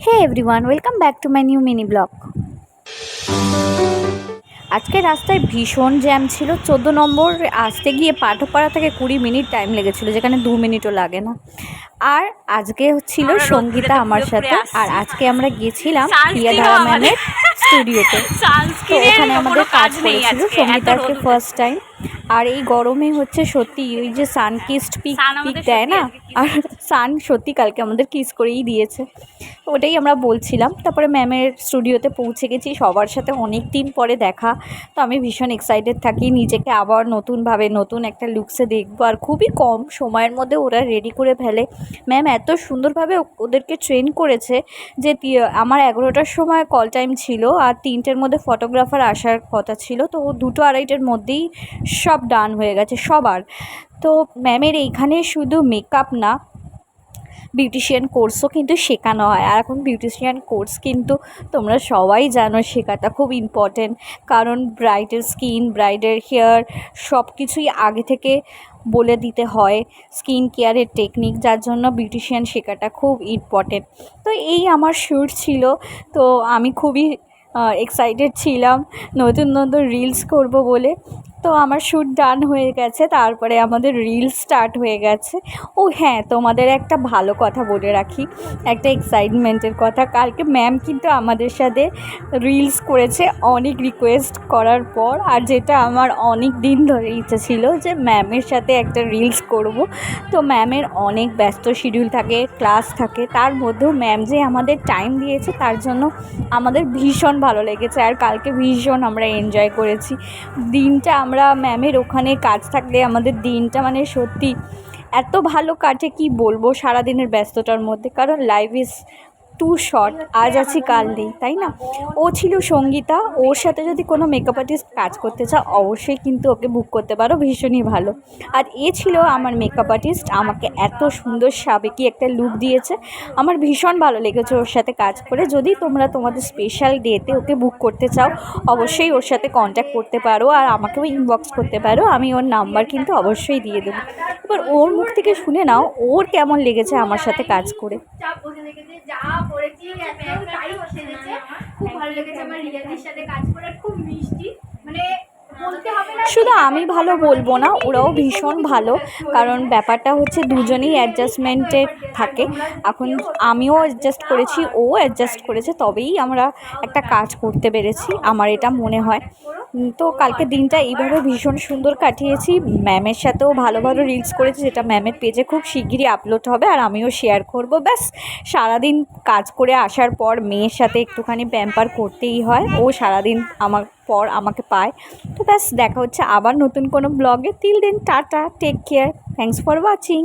Hey everyone, welcome back to my new mini blog. আজকে রাস্তায় ভীষণ জ্যাম ছিল। 14 নম্বর আসতে গিয়ে পাঠকপাড়া থেকে 20 মিনিট টাইম লেগেছিলো, যেখানে 2 মিনিটও লাগে না। আর আজকে ছিল সঙ্গীতা আমার সাথে, আর আজকে আমরা গিয়েছিলাম প্রিয়াধারা ম্যামের স্টুডিওতে। তো ওখানে আমাদের কাজ করেছিল সঙ্গীতা আজকে ফার্স্ট টাইম। আর এই গরমে হচ্ছে সত্যি ওই যে সানকিস্ট পিক দেয় না, আর সান সত্যি কালকে আমাদের কিস করেই দিয়েছে। ওটাই আমরা বলছিলাম। তারপরে ম্যামের স্টুডিওতে পৌঁছে গেছি, সবার সাথে অনেক দিন পরে দেখা। তো আমি ভীষণ এক্সাইটেড থাকি নিজেকে আবার নতুনভাবে নতুন একটা লুকসে দেখবো। আর খুবই কম সময়ের মধ্যে ওরা রেডি করে ফেলে। ম্যাম এত সুন্দরভাবে ওদেরকে ট্রেন করেছে যে আমার 11টার সময় কল টাইম ছিল, আর 3টের মধ্যে ফটোগ্রাফার আসার কথা ছিল। তো 2টো 2:30-এর মধ্যেই সব ডান হয়ে গেছে সবার। তো ম্যামের এইখানে শুধু মেকআপ না, বিউটিশিয়ান কোর্সও কিন্তু শেখানো হয়। আর এখন বিউটিশিয়ান কোর্স কিন্তু তোমরা সবাই জানো শেখাটা খুব ইম্পর্টেন্ট, কারণ ব্রাইডের স্কিন, ব্রাইডের হেয়ার সব কিছুই আগে থেকে বলে দিতে হয়, স্কিন কেয়ারের টেকনিক, যার জন্য বিউটিশিয়ান শেখাটা খুব ইম্পর্টেন্ট। তো এই আমার শ্যুট ছিল, তো আমি খুবই এক্সাইটেড ছিলাম নতুন নতুন রিলস করব বলে। তো আমার শ্যুট ডান হয়ে গেছে, তারপরে আমাদের রিলস স্টার্ট হয়ে গেছে। ও হ্যাঁ, তোমাদের একটা ভালো কথা বলে রাখি, একটা এক্সাইটমেন্টের কথা। কালকে ম্যাম কিন্তু আমাদের সাথে রিলস করেছে অনেক রিকোয়েস্ট করার পর। আর যেটা আমার অনেক দিন ধরে ইচ্ছে ছিল যে ম্যামের সাথে একটা রিলস করব। তো ম্যামের অনেক ব্যস্ত শিডিউল থাকে, ক্লাস থাকে, তার মধ্যেও ম্যাম যে আমাদের টাইম দিয়েছে তার জন্য আমাদের ভীষণ ভালো লেগেছে। আর কালকে ভীষণ আমরা এনজয় করেছি দিনটা। আমরা ম্যামের ওখানে কাজ থাকলে আমাদের দিনটা মানে সত্যি এত ভালো কাটে কি বলবো সারাদিনের ব্যস্ততার মধ্যে, কারণ লাইফ ইজ টু শর্ট, আজ আছি কাল নেই, তাই না? ও ছিল সঙ্গীতা, ওর সাথে যদি কোনো মেকআপ আর্টিস্ট কাজ করতে চাও অবশ্যই কিন্তু ওকে বুক করতে পারো, ভীষণই ভালো। আর এ ছিল আমার মেকআপ আর্টিস্ট, আমাকে এত সুন্দর সাবেকি একটা লুক দিয়েছে, আমার ভীষণ ভালো লেগেছে ওর সাথে কাজ করে। যদি তোমরা তোমাদের স্পেশাল ডেতে ওকে বুক করতে চাও অবশ্যই ওর সাথে কন্ট্যাক্ট করতে পারো, আর আমাকেও ইনবক্স করতে পারো, আমি ওর নাম্বার কিন্তু অবশ্যই দিয়ে দেবো। এবার ওর মুখ থেকে শুনে নাও ওর কেমন লেগেছে আমার সাথে কাজ করে। খুব ভালো লেগেছে আমার রিয়াদির সাথে কাজ করে, খুব মিষ্টি, মানে শুধু আমি ভালো বলবো না, ওরাও ভীষণ ভালো। কারণ ব্যাপারটা হচ্ছে দুজনেই অ্যাডজাস্টমেন্টে থাকে। এখন আমিও অ্যাডজাস্ট করেছি, ও অ্যাডজাস্ট করেছে, তবেই আমরা একটা কাজ করতে পেরেছি, আমার এটা মনে হয়। তো কালকে দিনটা এইভাবে ভীষণ সুন্দর কাটিয়েছি। ম্যামের সাথেও ভালো ভালো রিলস করেছি, যেটা ম্যামের পেজে খুব শিগগিরই আপলোড হবে, আর আমিও শেয়ার করব। ব্যাস, সারাদিন কাজ করে আসার পর মেয়ের সাথে একটুখানি প্যাম্পার করতেই হয়, ও সারাদিন আমার পর আমাকে পায়। তো ব্যাস, দেখা হচ্ছে আবার নতুন কোনো ব্লগে। Till then tata, take care, thanks for watching.